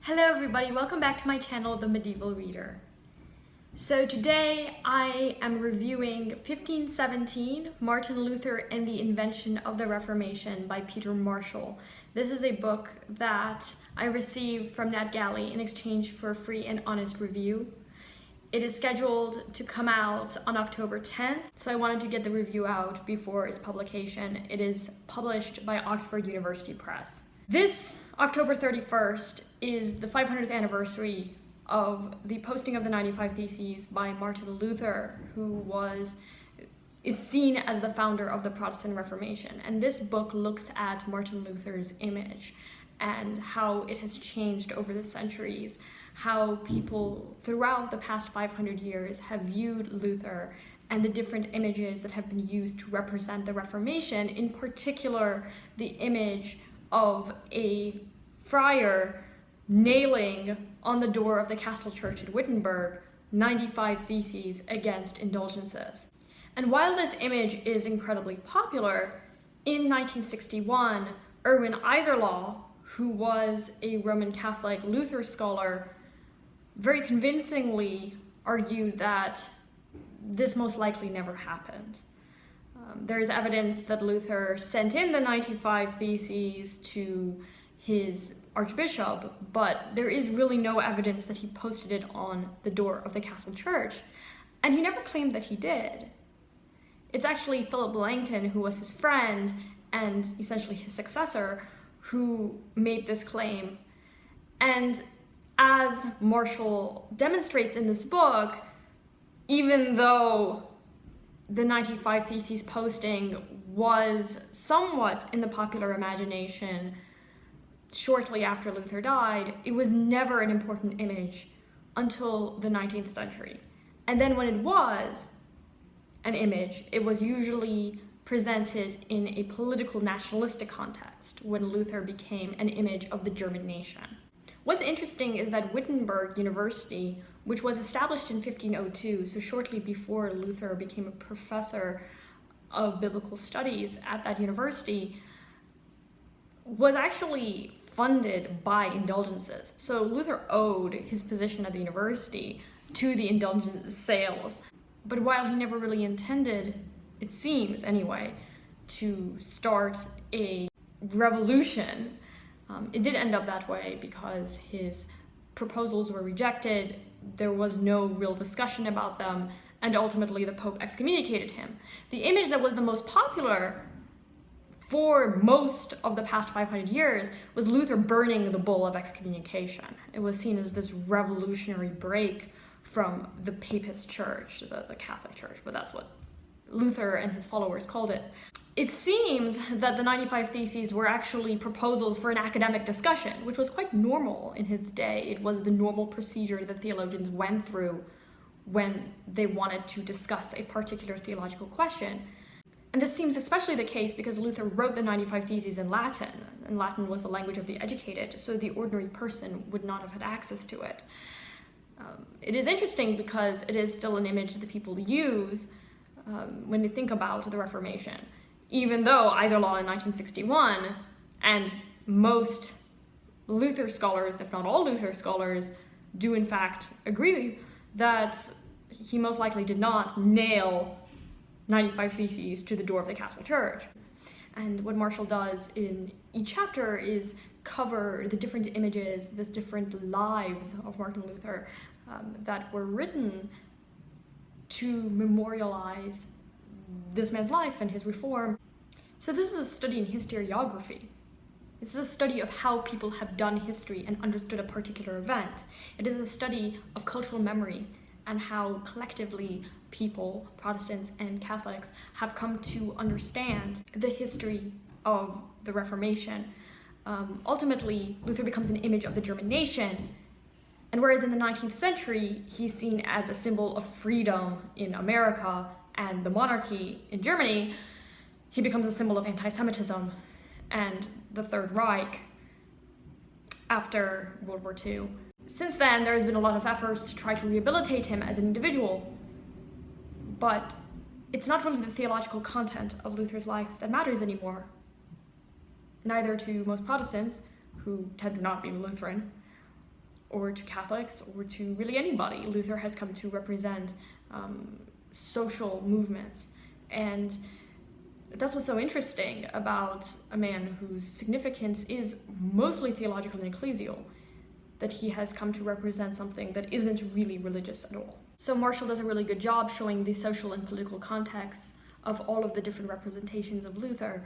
Hello everybody, welcome back to my channel, The Medieval Reader. So today I am reviewing 1517, Martin Luther and the Invention of the Reformation by Peter Marshall. This is a book that I received from Nat Galley in exchange for a free and honest review. It is scheduled to come out on October 10th, so I wanted to get the review out before its publication. It is published by Oxford University Press. This October 31st is the 500th anniversary of the posting of the 95 Theses by Martin Luther, who is seen as the founder of the Protestant Reformation. And this book looks at Martin Luther's image and how it has changed over the centuries, how people throughout the past 500 years have viewed Luther and the different images that have been used to represent the Reformation, in particular the image of a friar nailing on the door of the castle church at Wittenberg 95 theses against indulgences. And while this image is incredibly popular, in 1961, Erwin Iserlaw, who was a Roman Catholic Luther scholar, very convincingly argued that this most likely never happened. There is evidence that Luther sent in the 95 Theses to his archbishop, but there is really no evidence that he posted it on the door of the castle church, and he never claimed that he did. It's actually Philip Langton, who was his friend and essentially his successor, who made this claim. And as Marshall demonstrates in this book, even though the 95 Theses posting was somewhat in the popular imagination shortly after Luther died, it was never an important image until the 19th century. And then when it was an image, it was usually presented in a political nationalistic context when Luther became an image of the German nation. What's interesting is that Wittenberg University, which was established in 1502, so shortly before Luther became a professor of biblical studies at that university, was actually funded by indulgences. So Luther owed his position at the university to the indulgence sales. But while he never really intended, it seems anyway, to start a revolution, it did end up that way because his proposals were rejected, there was no real discussion about them, and ultimately the Pope excommunicated him. The image that was the most popular for most of the past 500 years was Luther burning the bull of excommunication. It was seen as this revolutionary break from the Papist Church, the Catholic Church, but that's what Luther and his followers called it. It seems that the 95 Theses were actually proposals for an academic discussion, which was quite normal in his day. It was the normal procedure that theologians went through when they wanted to discuss a particular theological question. And this seems especially the case because Luther wrote the 95 Theses in Latin, and Latin was the language of the educated, so the ordinary person would not have had access to it. It is interesting because it is still an image that people use when they think about the Reformation. Even though Iserlaw in 1961 and most Luther scholars, if not all Luther scholars, do in fact agree that he most likely did not nail 95 Theses to the door of the castle church. And what Marshall does in each chapter is cover the different images, the different lives of Martin Luther that were written to memorialize this man's life and his reform. So this is a study in historiography. This is a study of how people have done history and understood a particular event. It is a study of cultural memory and how collectively people, Protestants and Catholics, have come to understand the history of the Reformation. Ultimately, Luther becomes an image of the German nation, and whereas in the 19th century, he's seen as a symbol of freedom in America and the monarchy in Germany, he becomes a symbol of anti-Semitism and the Third Reich after World War II. Since then, there has been a lot of efforts to try to rehabilitate him as an individual, but it's not really the theological content of Luther's life that matters anymore. Neither to most Protestants, who tend to not be Lutheran, or to Catholics, or to really anybody. Luther has come to represent social movements. And that's what's so interesting about a man whose significance is mostly theological and ecclesial, that he has come to represent something that isn't really religious at all. So Marshall does a really good job showing the social and political contexts of all of the different representations of Luther,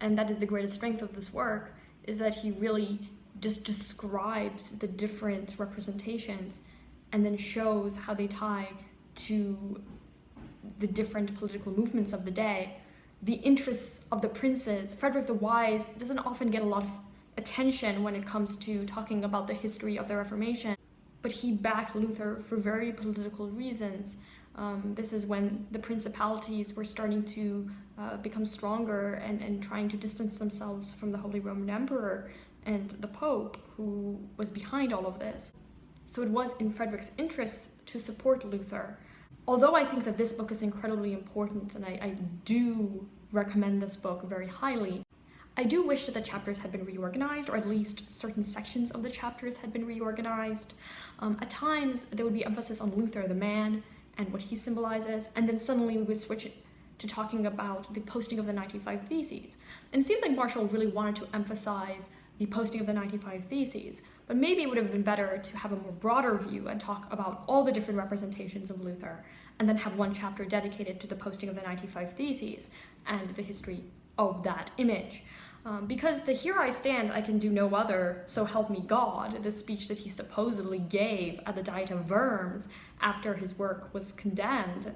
and that is the greatest strength of this work, is that he really just describes the different representations and then shows how they tie to the different political movements of the day. The interests of the princes. Frederick the Wise doesn't often get a lot of attention when it comes to talking about the history of the Reformation, but he backed Luther for very political reasons. This is when the principalities were starting to become stronger and trying to distance themselves from the Holy Roman Emperor and the Pope, who was behind all of this. So it was in Frederick's interest to support Luther. Although I think that this book is incredibly important, and I do recommend this book very highly, I do wish that the chapters had been reorganized, or at least certain sections of the chapters had been reorganized. At times, there would be emphasis on Luther, the man, and what he symbolizes, and then suddenly we would switch it to talking about the posting of the 95 Theses. And it seems like Marshall really wanted to emphasize the posting of the 95 Theses, but maybe it would have been better to have a more broader view and talk about all the different representations of Luther, and then have one chapter dedicated to the posting of the 95 Theses and the history of that image. Because the "Here I stand, I can do no other, so help me God," the speech that he supposedly gave at the Diet of Worms after his work was condemned,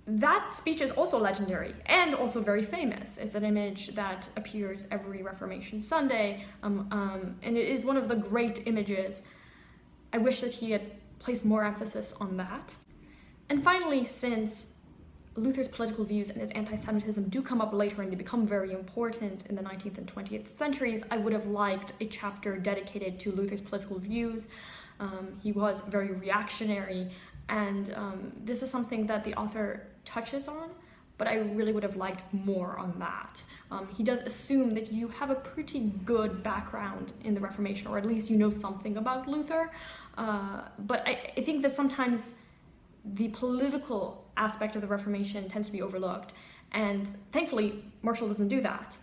that speech is also legendary and also very famous. It's an image that appears every Reformation Sunday, and it is one of the great images. I wish that he had placed more emphasis on that. And finally, since Luther's political views and his anti-Semitism do come up later and they become very important in the 19th and 20th centuries, I would have liked a chapter dedicated to Luther's political views. He was very reactionary, and this is something that the author touches on, but I really would have liked more on that. He does assume that you have a pretty good background in the Reformation, or at least you know something about Luther, but I think that sometimes the political aspect of the Reformation tends to be overlooked, and thankfully Marshall doesn't do that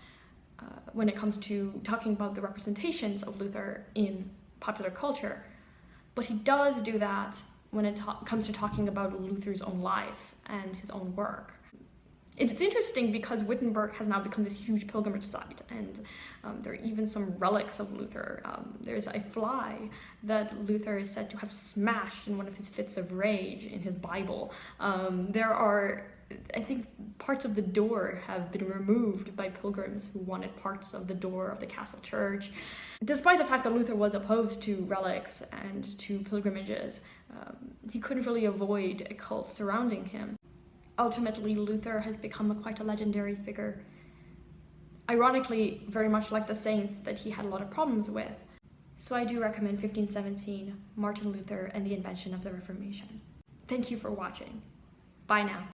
when it comes to talking about the representations of Luther in popular culture, but he does do that when it comes to talking about Luther's own life and his own work. It's interesting because Wittenberg has now become this huge pilgrimage site, and there are even some relics of Luther. There's a fly that Luther is said to have smashed in one of his fits of rage in his Bible. There are, I think, parts of the door have been removed by pilgrims who wanted parts of the door of the castle church. Despite the fact that Luther was opposed to relics and to pilgrimages, he couldn't really avoid a cult surrounding him. Ultimately, Luther has become quite a legendary figure. Ironically, very much like the saints that he had a lot of problems with. So I do recommend 1517, Martin Luther and the Invention of the Reformation. Thank you for watching. Bye now.